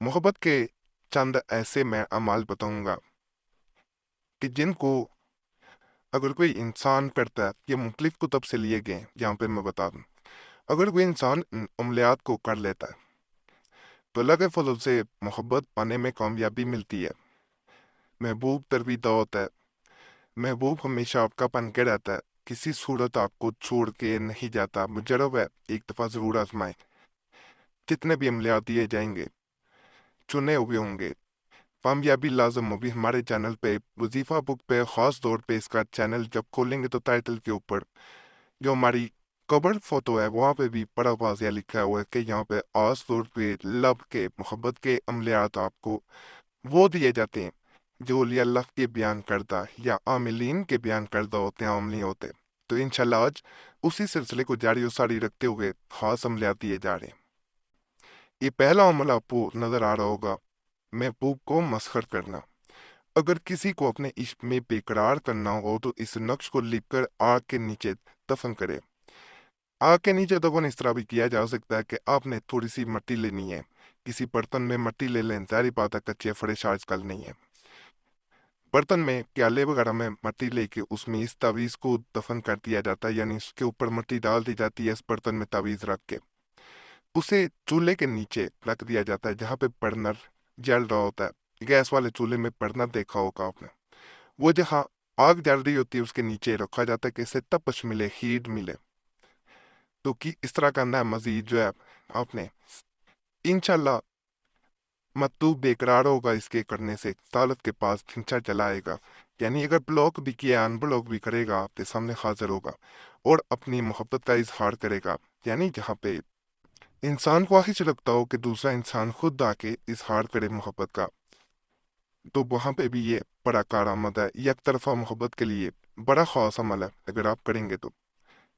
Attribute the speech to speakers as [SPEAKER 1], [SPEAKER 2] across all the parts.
[SPEAKER 1] मोहब्बत के चंद ऐसे मैं अमाल बताऊंगा कि जिनको अगर कोई इंसान करता है, ये मुख्तलिफ कुतब से लिए गए हैं। यहाँ पे मैं बता दूं, अगर कोई इंसान इन अमलियात को कर लेता है तो अल्लाह के फजल से मोहब्बत पाने में कामयाबी मिलती है। महबूब तरबीता होता है। महबूब हमेशा आपका बन के रहता है, किसी सूरत आपको छोड़ के नहीं जाता। मुजरब है, एक दफ़ा ज़रूर आजमाएं। जितने भी अमलियात दिए जाएंगे चुने हुए होंगे, कामयाबी लाजम होगी। हमारे चैनल पे वजीफा बुक पे ख़ास तौर पे इसका चैनल जब खोलेंगे तो टाइटल के ऊपर जो हमारी कवर फोटो है वहाँ पे भी बड़ा वाज़िया लिखा हुआ है कि यहाँ पे खास तौर पे लब के मोहब्बत के अमलियात आपको वो दिए जाते हैं जो अली अल्लाह के बयान करदा या आमिलीन के बयान करदा होते हैं, आम नहीं होते। तो इंशाल्लाह आज उसी सिलसिले को जारी और सारी रखते हुए खास अमलियात दिए जा रहे हैं। ये पहला अमल आपको नजर आ रहा होगा, महबूब को मसखर करना। अगर किसी को अपने इश्क में बेकरार करना हो तो इस नक्श को लिखकर आग के नीचे दफन करे। आग के नीचे दफन इस तरह भी किया जा सकता है कि आपने थोड़ी सी मिट्टी लेनी है, किसी बर्तन में मिट्टी ले लें। जारी बात है कच्चे फरेश आजकल नहीं है। बर्तन में प्याले वगैरह में मिट्टी लेके उसमें इस तावीज़ को दफन कर दिया जाता है, यानी उसके ऊपर मिट्टी डाल दी जाती है। इस बर्तन में तावीज़ रख के उसे चूल्हे के नीचे रख दिया जाता है जहाँ पे बर्नर जल रहा होता है। गैस वाले चूल्हे में बर्नर देखा होगा आपने, वो जहाँ आग जल रही होती है उसके नीचे रखा जाता है कि इससे तपश मिले, हीट मिले। तो कि इस तरह करना है। मजीद जो है आपने इंशाल्लाह मतलूब बेकरार होगा इसके करने से, तालब के पास खिंचा चलाएगा। यानी अगर ब्लॉक भी किया अनब्लॉक भी करेगा आपके सामने हाजिर होगा और अपनी मोहब्बत का इजहार करेगा। यानी जहाँ पे इंसान ख्वाहिश रखता हो कि दूसरा इंसान खुद आके इजहार करे मोहब्बत का, तो वहां पे भी ये बड़ा कारआमद है। एक तरफा मोहब्बत के लिए बड़ा खास अमल है अगर आप करेंगे तो।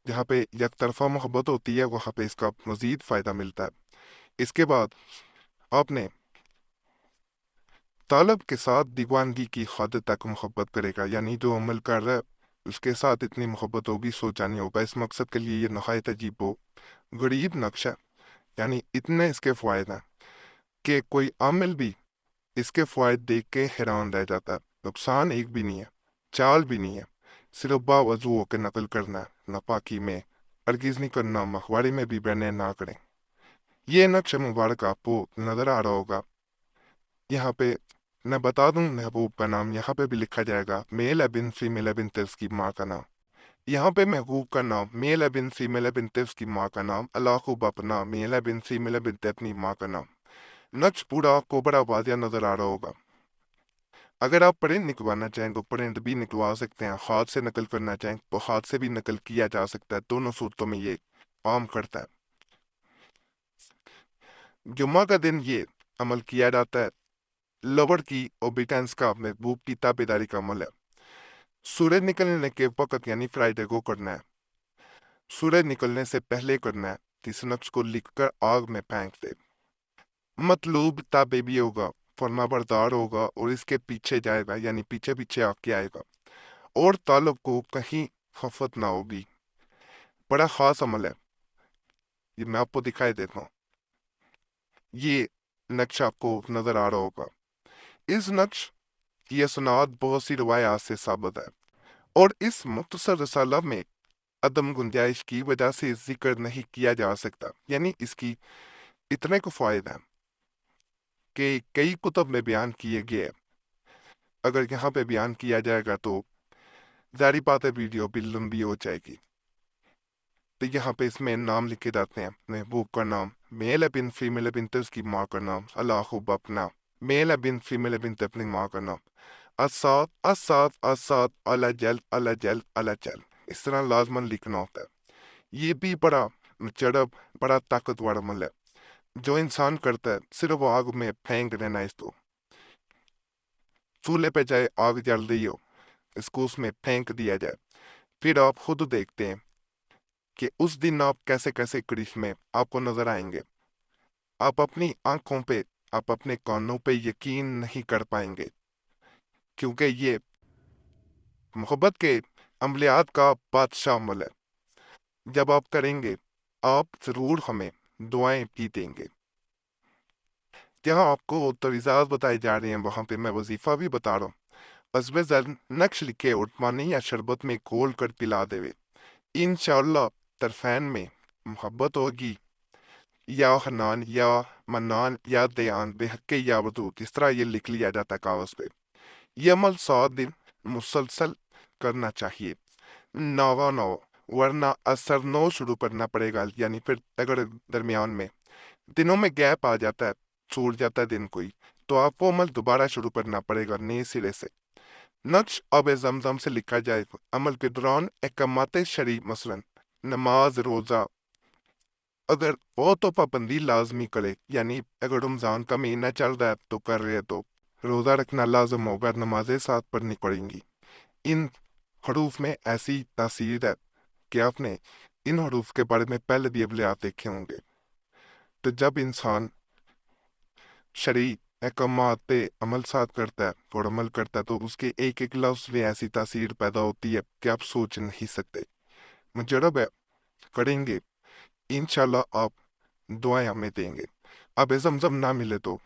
[SPEAKER 1] जहाँ पे एक तरफा मोहब्बत होती है वहां पे इसका मजीद फायदा मिलता है। इसके बाद आपने तालब के साथ दीवानगी की हद तक मोहब्बत करेगा। यानी जो अमल कर रहा है उसके साथ इतनी मोहब्बत होगी सोचा नहीं होगा। इस मकसद के लिए ये नहायत अजीब हो गरीब नक्शा, यानी इतने इसके फायदे हैं कि कोई आमिल भी इसके फायदे देख के हैरान रह जाता है। नुकसान एक भी नहीं है, चाल भी नहीं है, सिर्फ बावजू होकर नकल करना है। नापाकी में अर्गिज नहीं करना, मखबारी में भी बहने ना करें। ये नक्श मुबारक आपको नजर आ रहा होगा। यहाँ पे मैं बता दूं महबूब का नाम यहाँ पे भी लिखा जाएगा, मेल एबिन फीमेल एबिन तिर्स की माँ का नाम। यहाँ पे महबूब का नाम मेल एबिन फीमेल एबिन तिर्स की माँ का नाम, अल्लाह खूब अपना मेल एबिन फीमेल एबिन अपनी माँ का नाम। नक्श पूरा आपको बड़ा वादिया नजर आ रहा होगा। अगर आप प्रिंट निकलवाना चाहें तो प्रिंट भी निकलवा सकते हैं, हाथ से नकल करना चाहें तो हाथ से भी नकल किया जा सकता है। दोनों सूरतों में ये काम करता है। जुम्मा का दिन ये अमल किया जाता है। लवर की ओबिटेंस का महबूब की ताबेदारी का अमल है। सूरज निकलने के वक्त यानी फ्राइडे को करना है, सूरज निकलने से पहले करना है। इस नक्श को लिखकर आग में फेंक दे। मतलूब ताबे भी होगा, फरमाबरदार होगा और इसके पीछे जाएगा, यानी पीछे पीछे आके आएगा और तालब को कहीं खफत ना होगी। बड़ा खास अमल है, ये मैं आपको दिखाई देता हूँ। ये नक्श आपको नजर आ रहा होगा। इस नक्श की असनाद बहुत सी रवायात से साबित है और इस मुख्तसर रसाला में अदम गुंजाइश की वजह से जिक्र नहीं किया जा सकता। यानी इसकी इतने को फायदा है कि कई कुतब में बयान किए गए हैं। अगर यहाँ पे बयान किया जाएगा तो जारी बात है वीडियो भी लंबी हो जाएगी। तो यहाँ पे इसमें नाम लिखे जाते हैं, महबूब का नाम, मेल है बिन फीमेल है बिन उसकी माँ का नाम, अल्लाह अपना, मेल है बिन फीमेल है बिन अपनी माँ का नाम, असाद असाद असाद अला जल अला जल अला जल। इस तरह लाजमन लिखना होता है। ये भी बड़ा चढ़ब बड़ा ताकतवर अमल है जो इंसान करता है। सिर्फ वो आग में फेंक देना, इसको चूल्हे पे चाहे आग जल रही हो इसको उसमें फेंक दिया जाए। फिर आप खुद देखते हैं कि उस दिन आप कैसे कैसे करिश्मे आपको नजर आएंगे। आप अपनी आंखों पे, आप अपने कानों पे यकीन नहीं कर पाएंगे, क्योंकि ये मोहब्बत के अमलियात का बादशाह अमल है। जब आप करेंगे आप जरूर हमें दुआएं भी देंगे। जहाँ आपको तवीज़ात बताई जा रही हैं वहाँ पे मैं वजीफ़ा भी बता रहा हूँ। अज़्ब ज़र नक्श लिखे उठमानी या शरबत में घोल कर पिला देवे। इंशाअल्लाह तरफ़ैन में मोहब्बत होगी, या हन्नान या मन्नान या दयान बेहक्के या वदूद, इस तरह ये लिख लिया जाता है कागज़ पे। ये अमल 100 दिन मुसलसल करना चाहिए, नौवा नौ, वरना असर 9 शुरू करना पड़ेगा। यानी फिर अगर दरमियान में दिनों में गैप आ जाता है, छूट जाता है दिन कोई, तो आपको अमल दोबारा शुरू करना पड़ेगा नए सिरे से। नक्श अब जमजम से लिखा जाए अमल के दौरान अहकामात शरी मसलन नमाज रोज़ा, अगर वो तो पाबंदी लाजमी करे, यानी अगर रमज़ान का महीना चल रहा है तो कर रहे तो रोज़ा रखना लाजम होगा, नमाजें साथ पढ़नी पड़ेंगी। इन हरूफ में ऐसी तासीर है कि आपने इन हरूफ के बारे में पहले भी अवलियात देखे होंगे। तो जब इंसान शरई अहकामात पे अमल साथ करता है और अमल करता है तो उसके एक एक लफ्ज़ में ऐसी तासीर पैदा होती है कि आप सोच नहीं सकते। मुजरब है, करेंगे, इंशाल्लाह आप दुआएं हमें देंगे। अब जमजम ना मिले तो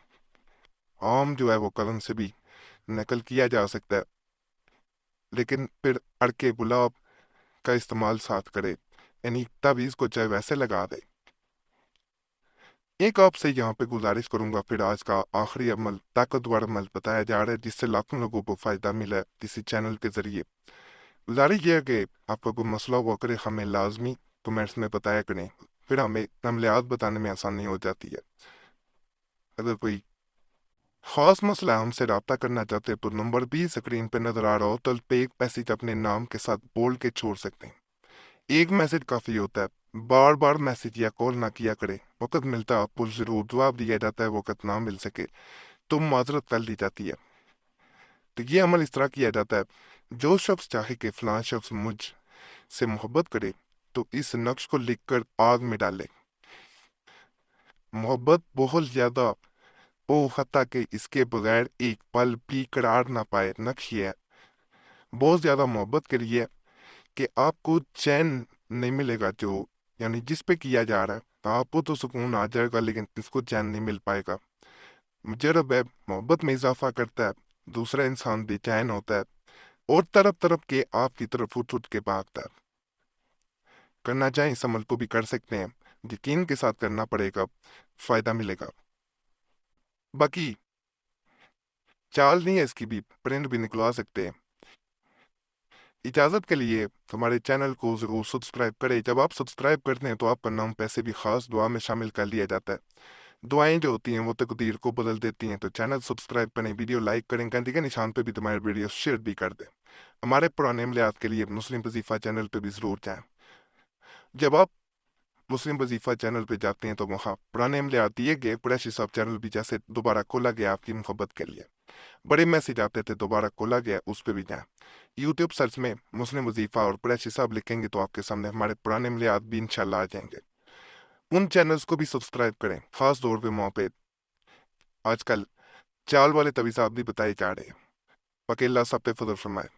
[SPEAKER 1] आम जो है वो कलम से भी नकल किया जा सकता है, लेकिन फिर अड़के गुलाब का इस्तेमाल साथ करे, यानी तावीज़ को चाहे वैसे लगा दे। एक आपसे यहाँ पे गुजारिश करूंगा, फिर आज का आखिरी अमल ताकतवर अमल बताया जा रहा है जिससे लाखों लोगों को फायदा मिला है इसी चैनल के जरिए। गुजारिश ये है कि आपका कोई मसला हुआ करे हमें लाजमी कमेंट्स में बताया करें, फिर हमें अमलियात बताने में आसानी हो जाती है। अगर कोई खास मसला हमसे रब्ता करना चाहते हैं तो नंबर भी स्क्रीन पे नजर आ रहा हो, तो पे एक मैसेज अपने नाम के साथ बोल के छोड़ सकते हैं। एक मैसेज काफी होता है, बार बार मैसेज या कॉल ना किया करे। वक्त मिलता है आपको जरूर जवाब दिया जाता है, वक्त ना मिल सके तो माजरत कर ली जाती है। तो ये अमल इस तरह किया जाता है, जो शख्स चाहे कि फलां शख्स मुझ से मोहब्बत करे तो इस नक्श को लिखकर आग में डाले। मोहब्बत बहुत ज्यादा ओ हत्ता कि इसके बगैर एक पल भी करार ना पाए। नक्श ये है, बहुत ज्यादा मोहब्बत के लिए कि आपको चैन नहीं मिलेगा, जो यानी जिस पे किया जा रहा है तो आपको तो सुकून आ जाएगा लेकिन इसको चैन नहीं मिल पाएगा। मुजरब है, मोहब्बत में इजाफा करता है, दूसरा इंसान बेचैन होता है और तरफ तरफ के आपकी तरफ उठ उठ के भागता है। करना चाहें इस अमल को भी कर सकते हैं, यकीन के साथ करना पड़ेगा, फायदा मिलेगा। बाकी चाल नहीं है इसकी भी, प्रिंट भी निकलवा सकते हैं। इजाज़त के लिए हमारे चैनल को ज़रूर सब्सक्राइब करें। जब आप सब्सक्राइब करते हैं तो आपका नाम पैसे भी खास दुआ में शामिल कर लिया जाता है। दुआएं जो होती हैं वो तकदीर को बदल देती हैं। तो चैनल सब्सक्राइब करें, वीडियो लाइक करें, घंटी के निशान पे भी तुम्हारे वीडियो शेयर भी कर दें। हमारे पुराने अमलियात के लिए मुस्लिम वजीफ़ा चैनल पे भी ज़रूर जाएं। जब आप मुस्लिम वजीफ़ा चैनल पे जाते हैं तो वहाँ पुराने अमलियात दिए गए, कुरैशी साहब चैनल भी जैसे दोबारा खोला गया आपकी मोहब्बत के लिए, बड़े मैसेज आते थे, दोबारा खोला गया, उस पर भी जाएं। यूट्यूब सर्च में मुस्लिम वजीफ़ा और कुरैशी साहब लिखेंगे तो आपके सामने हमारे पुराने अमलियात भी इंशाल्लाह आ जाएंगे। उन चैनल्स को भी सब्सक्राइब करें। खास तौर पे वहाँ पे आजकल चाल वाले तवीज़ात भी बताए जा रहे हैं। वकील्ला सब पे फजल फरमाए।